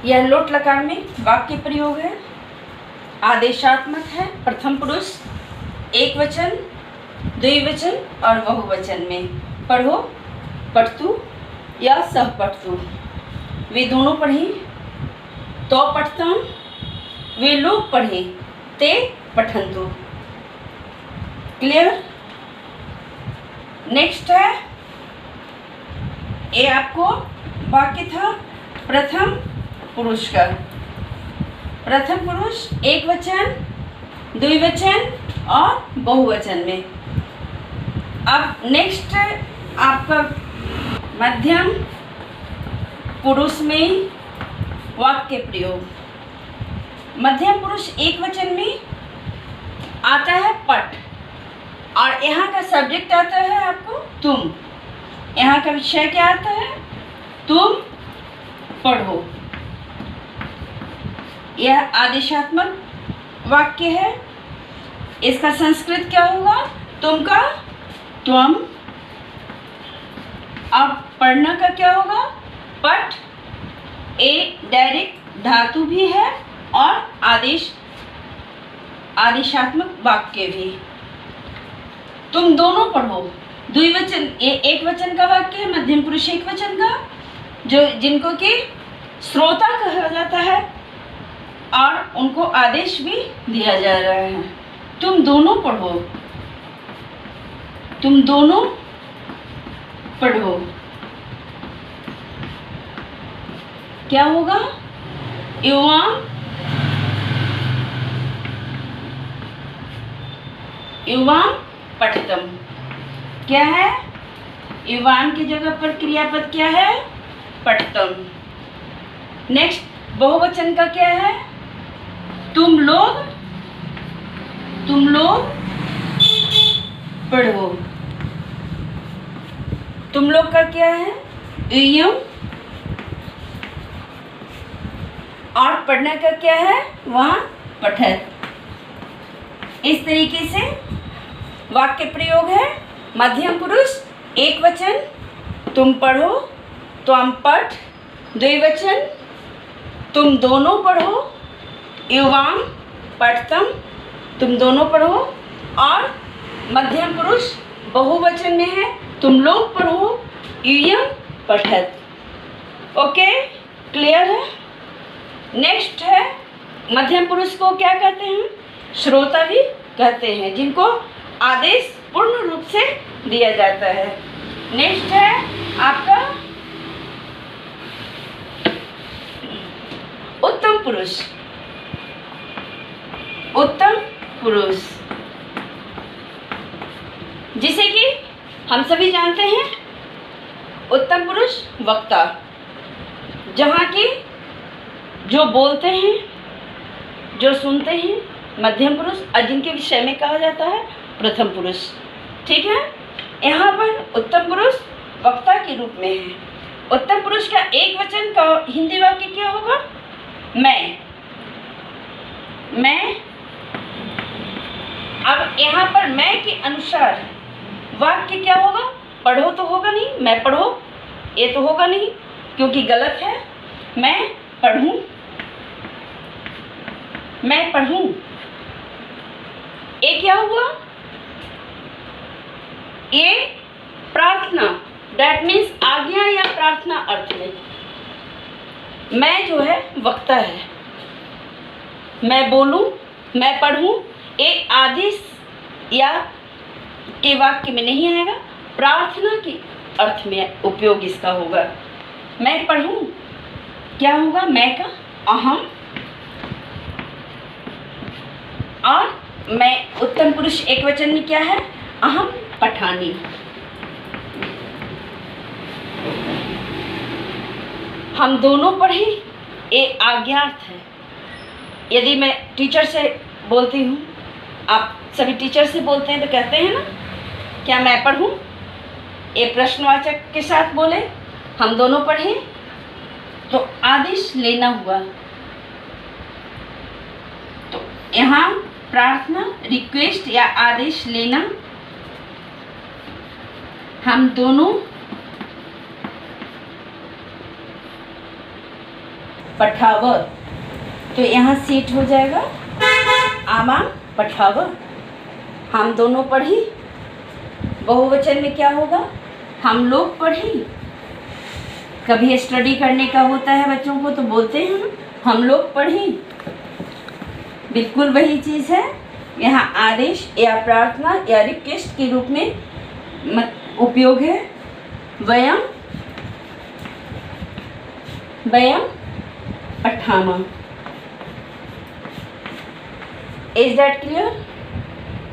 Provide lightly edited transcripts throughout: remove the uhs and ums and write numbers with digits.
यह लोट लकार में वाक्य प्रयोग है, आदेशात्मक है। प्रथम पुरुष एक वचन, द्विवचन और बहुवचन में। पढ़ो, पठतु या सह पठतु, वे दोनों पढ़ें। तो पठतम, वे लोग पढ़ें। ते पठन्तु। क्लियर? नेक्स्ट है, ये आपको वाक्य था प्रथम पुरुष का। प्रथम पुरुष एक वचन, द्विवचन और बहुवचन में। अब नेक्स्ट आपका मध्यम पुरुष में वाक्य प्रयोग। मध्यम पुरुष एक वचन में आता है पठ, और यहाँ का सब्जेक्ट आता है आपको तुम। यहाँ का विषय क्या आता है? तुम पढ़ो। यह आदेशात्मक वाक्य है। इसका संस्कृत क्या होगा? तुम का त्वम। अब पढ़ना का क्या होगा? पठ। ए डायरेक्ट धातु भी है और आदेशात्मक वाक्य भी। तुम दोनों पढ़ो। द्विवचन एक वचन का वाक्य है, मध्यम पुरुष एक वचन का, जो जिनको कि श्रोता कहा जाता है और उनको आदेश भी दिया जा रहा है। तुम दोनों पढ़ो, तुम दोनों पढ़ो। क्या होगा? युवाम, युवाम पठतम। क्या है? युवाम की जगह पर क्रियापद क्या है? पठतम। नेक्स्ट बहुवचन का क्या है? तुम लोग पढ़ो। तुम लोग का क्या है? यूयम। और पढ़ने का क्या है? वहाँ पठत। इस तरीके से वाक्य प्रयोग है। मध्यम पुरुष एक वचन, तुम पढ़ो, त्वम पठ। द्विवचन, तुम दोनों पढ़ो, युवाम पठतम, तुम दोनों पढ़ो। और मध्यम पुरुष बहुवचन में है, तुम लोग पढ़ो, यूयम पठत। ओके, क्लियर है? नेक्स्ट है, मध्यम पुरुष को क्या कहते हैं? श्रोता भी कहते हैं, जिनको आदेश पूर्ण रूप से दिया जाता है। नेक्स्ट है आपका उत्तम पुरुष। उत्तम पुरुष जिसे कि हम सभी जानते हैं, उत्तम पुरुष वक्ता, जहाँ की जो बोलते हैं, जो सुनते हैं, मध्यम पुरुष, और जिनके विषय में कहा जाता है प्रथम पुरुष। ठीक है? यहाँ पर उत्तम पुरुष वक्ता के रूप में है। उत्तम पुरुष का एक वचन का हिंदी वाक्य क्या होगा? मैं। अब यहाँ पर मैं के अनुसार वाक्य क्या होगा? पढ़ो तो होगा नहीं, मैं पढ़ो ये तो होगा नहीं, क्योंकि गलत है। मैं पढ़ूं, मैं पढ़ूं, ये क्या हुआ? ये प्रार्थना, डैट मीन्स आज्ञा या प्रार्थना अर्थ में। मैं जो है वक्ता है, मैं बोलूं, मैं पढ़ूं, एक आदेश या के वाक्य में नहीं आएगा, प्रार्थना के अर्थ में उपयोग इसका होगा। मैं पढ़ूं, क्या होगा? मैं का अहम। और मैं उत्तम पुरुष एक वचन में क्या है? अहम पठानी। हम दोनों पढ़े, ये आज्ञार्थ है। यदि मैं टीचर से बोलती हूँ, आप सभी टीचर से बोलते हैं तो कहते हैं ना, क्या मैं पढ़ूं? ये प्रश्नवाचक के साथ बोले, हम दोनों पढ़े, तो आदेश लेना हुआ। तो यहाँ प्रार्थना, रिक्वेस्ट या आदेश लेना, हम दोनों पठाव, तो यहाँ सेट हो जाएगा आमा पठाव। हम दोनों पढ़ी, बहुवचन में क्या होगा, हम लोग पढ़ी। कभी स्टडी करने का होता है बच्चों को तो बोलते हैं हम लोग पढ़ी, बिल्कुल वही चीज़ है। यहाँ आदेश या प्रार्थना या रिक्वेस्ट के रूप में उपयोग है वयम पठामा। Is that clear?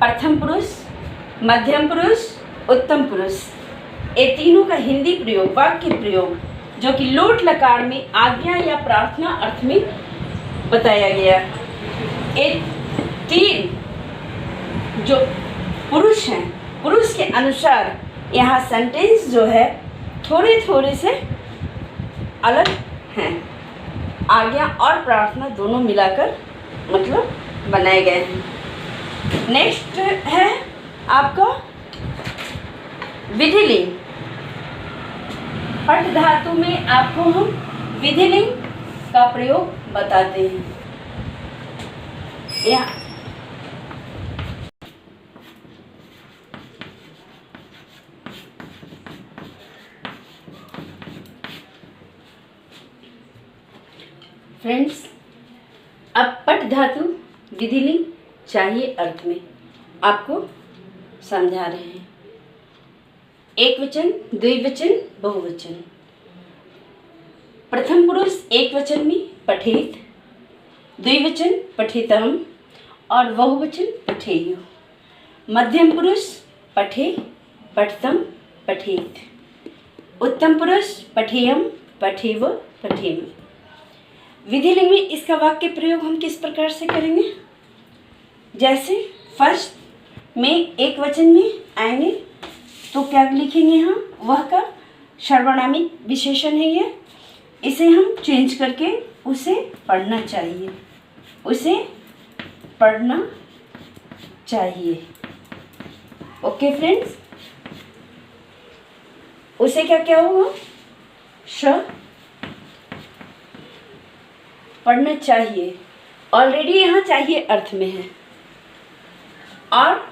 प्रथम पुरुष, मध्यम पुरुष, उत्तम पुरुष, ये तीनों का हिंदी प्रयोग, वाक्य प्रयोग जो कि लोट लकार में आज्ञा या प्रार्थना अर्थ में बताया गया। एक तीन जो पुरुष हैं, पुरुष के अनुसार यहाँ सेंटेंस जो है थोड़े थोड़े से अलग हैं। आज्ञा और प्रार्थना दोनों मिलाकर मतलब बनाए गए हैं। नेक्स्ट है आपका विधिलिंग। पठ धातु में आपको हम विधिलिंग का प्रयोग बताते हैं। यहाँ फ्रेंड्स, अब पठ धातु विधिलिंग चाहिए अर्थ में आपको समझा रहे हैं। एक वचन, द्विवचन, बहुवचन। प्रथम पुरुष एक वचन में पठेत, द्विवचन पठितम और बहुवचन पठेयु। मध्यम पुरुष पठे, पठतम, पठेत। उत्तम पुरुष पठेयम, पठेव, पठेम। विधिलिंग में इसका वाक्य प्रयोग हम किस प्रकार से करेंगे? जैसे फर्स्ट में एक वचन में आएंगे तो क्या लिखेंगे यहाँ? वह का सर्वनामिक विशेषण है ये, इसे हम चेंज करके उसे पढ़ना चाहिए, उसे पढ़ना चाहिए। ओके फ्रेंड्स, उसे क्या क्या होगा? श पढ़ना चाहिए। ऑलरेडी यहाँ चाहिए अर्थ में है और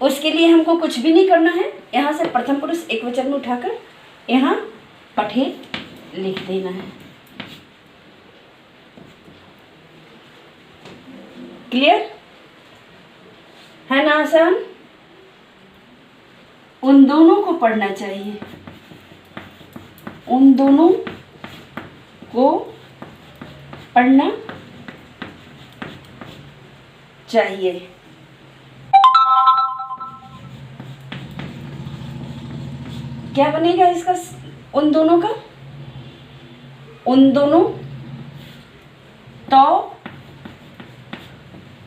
उसके लिए हमको कुछ भी नहीं करना है। यहाँ से प्रथम पुरुष एक वचन में उठाकर यहाँ पठेत लिख देना है। क्लियर है ना? आसान। उन दोनों को पढ़ना चाहिए, उन दोनों को पढ़ना चाहिए। क्या बनेगा इसका? उन दोनों का, उन दोनों तो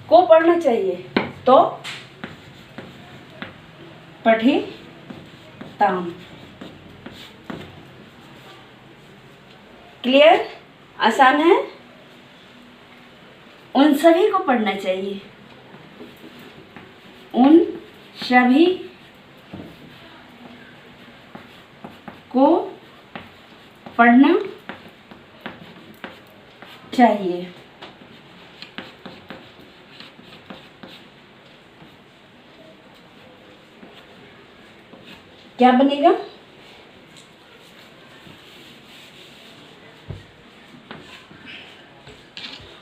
को पढ़ना चाहिए, तो पढ़े ताम। क्लियर? आसान है। उन सभी को पढ़ना चाहिए, उन सभी को पढ़ना चाहिए। क्या बनेगा?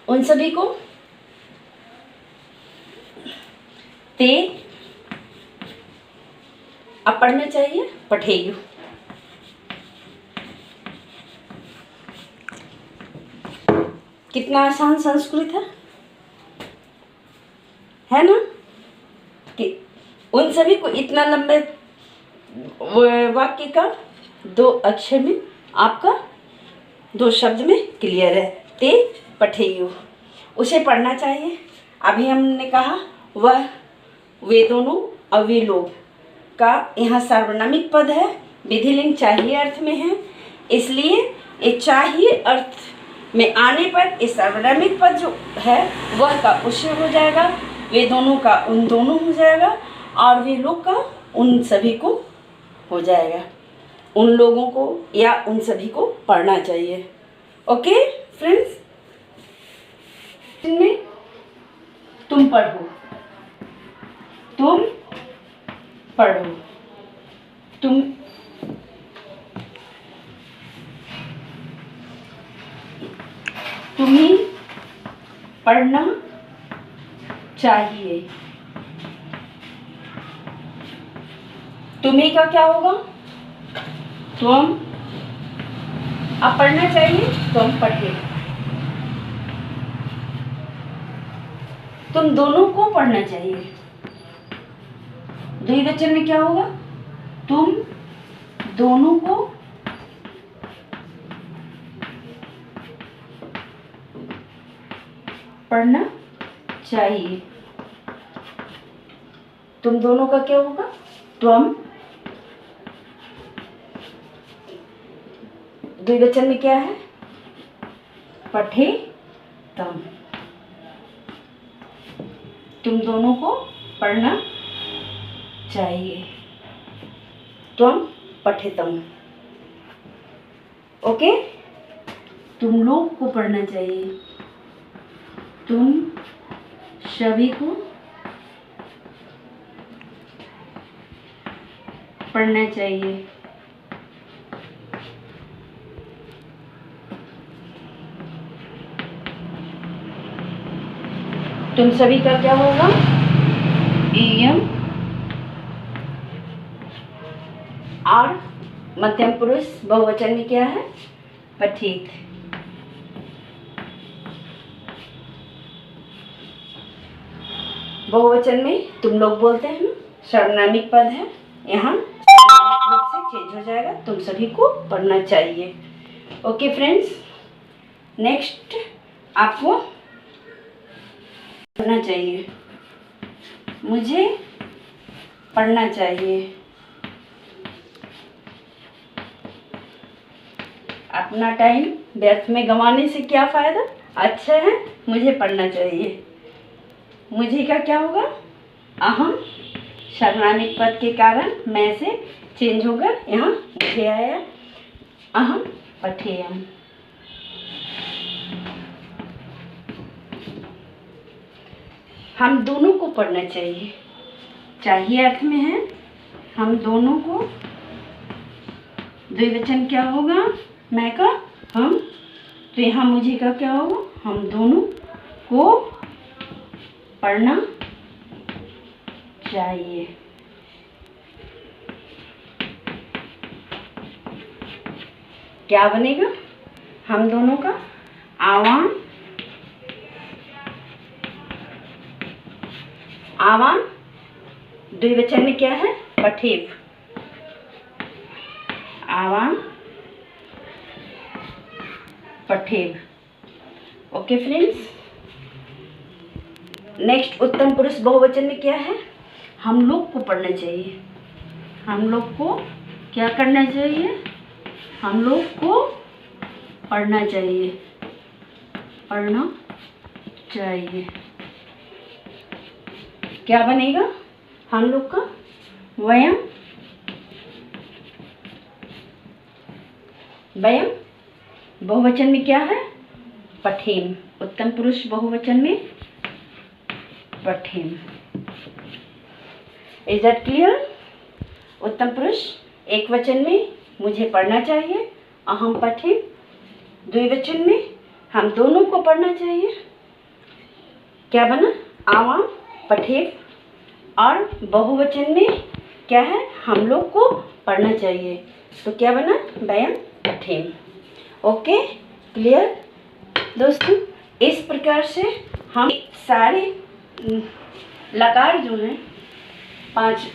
उन सभी को ते अब पढ़ना चाहिए, पठेयु। कितना आसान संस्कृत है ना? कि उन सभी को इतना लंबे वाक्य का 2 अक्षर में आपका 2 शब्द में क्लियर है। ते पठेयु, उसे पढ़ना चाहिए। अभी हमने कहा वह, वे दोनों और वे लोग का यहाँ सार्वनामिक पद है, विधिलिंग चाहिए अर्थ में है, इसलिए ये चाहिए अर्थ में आने पर इस सार्वनामिक पद जो है वह का उसे हो जाएगा, वे दोनों का उन दोनों हो जाएगा और वे लोग का उन सभी को हो जाएगा। उन लोगों को या उन सभी को पढ़ना चाहिए। ओके फ्रेंड्स, में तुम पढ़ो, तुम पढ़ो, तुम्हें पढ़ना चाहिए। तुम्हें का क्या होगा? तुम, अब पढ़ना चाहिए, तुम पढ़े। तुम दोनों को पढ़ना चाहिए। द्विवचन में क्या होगा? तुम दोनों को पढ़ना चाहिए। तुम दोनों का क्या होगा? तुम। द्विवचन में क्या है? पठे तम। तुम दोनों को पढ़ना चाहिए। तुम पठितम। ओके, तुम लोग को पढ़ना चाहिए। तुम सभी को पढ़ना चाहिए। तुम सभी का क्या होगा? एयम। और मध्यम पुरुष बहुवचन में क्या है? पठित। बहुवचन में तुम लोग बोलते हैं, सर्वनामिक पद है, यहाँ सर्वनामिक रूप से चेंज हो जाएगा। तुम सभी को पढ़ना चाहिए। ओके फ्रेंड्स, नेक्स्ट आपको पढ़ना चाहिए। मुझे पढ़ना चाहिए। अपना टाइम व्यर्थ में गंवाने से क्या फ़ायदा? अच्छा है, मुझे पढ़ना चाहिए। मुझे का क्या होगा? अहम। सर्वनामिक पद के कारण मैं से चेंज होकर यहाँ मुझे आया। अहम पठेयम। हम दोनों को पढ़ना चाहिए। चाहिए अर्थ में है हम दोनों को। द्विवचन क्या होगा? मैं का हम, तो यहाँ मुझे का क्या होगा? हम दोनों को पढ़ना चाहिए। क्या बनेगा हम दोनों का? आवान। आवान द्विवचन में क्या है? पठेव। आवान पठेव। ओके फ्रेंड्स, नेक्स्ट उत्तम पुरुष बहुवचन में क्या है? हम लोग को पढ़ना चाहिए। हम लोग को क्या करना चाहिए? हम लोग को पढ़ना चाहिए। पढ़ना चाहिए। क्या बनेगा हम लोग का? वयम। वयम बहुवचन में क्या है? पठेम। उत्तम पुरुष बहुवचन में पठेम। Is that clear? उत्तम पुरुष एक वचन में मुझे पढ़ना चाहिए, अहम पठेम। द्विवचन में हम दोनों को पढ़ना चाहिए। क्या बना? आवाम पठेव। और बहुवचन में क्या है? हम लोग को पढ़ना चाहिए, तो क्या बना? वयम पठेम। ओके, क्लियर दोस्तों? इस प्रकार से हम सारे लकार जो हैं 5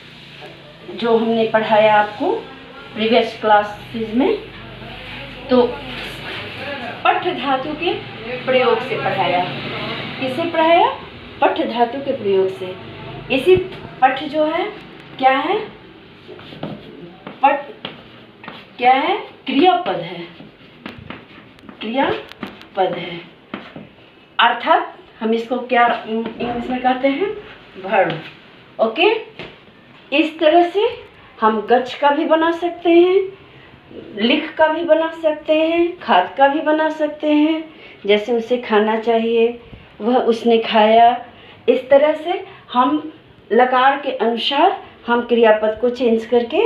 जो हमने पढ़ाया आपको प्रीवियस क्लासेस में, तो पठ धातु के प्रयोग से पढ़ाया। किसे पढ़ाया? पठ धातु के प्रयोग से। इसी पठ जो है क्या है? पठ क्या है? क्रियापद है। क्रियापद है, अर्थात हम इसको क्या इंग्लिश में कहते हैं? वर्ब। ओके, इस तरह से हम गच्छ का भी बना सकते हैं, लिख का भी बना सकते हैं, खाद का भी बना सकते हैं। जैसे उसे खाना चाहिए, वह उसने खाया। इस तरह से हम लकार के अनुसार हम क्रियापद को चेंज करके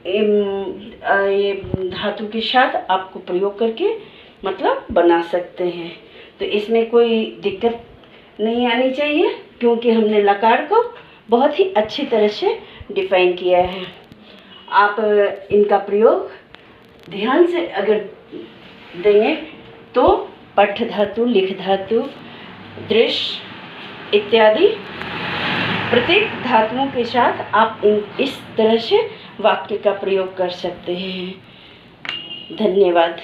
ये धातु के साथ आपको प्रयोग करके मतलब बना सकते हैं। तो इसमें कोई दिक्कत नहीं आनी चाहिए, क्योंकि हमने लकार को बहुत ही अच्छी तरह से डिफाइन किया है। आप इनका प्रयोग ध्यान से अगर देंगे तो पठ धातु, लिख धातु, दृश्य इत्यादि प्रत्येक धातुओं के साथ आप इस तरह से वाक्य का प्रयोग कर सकते हैं। धन्यवाद।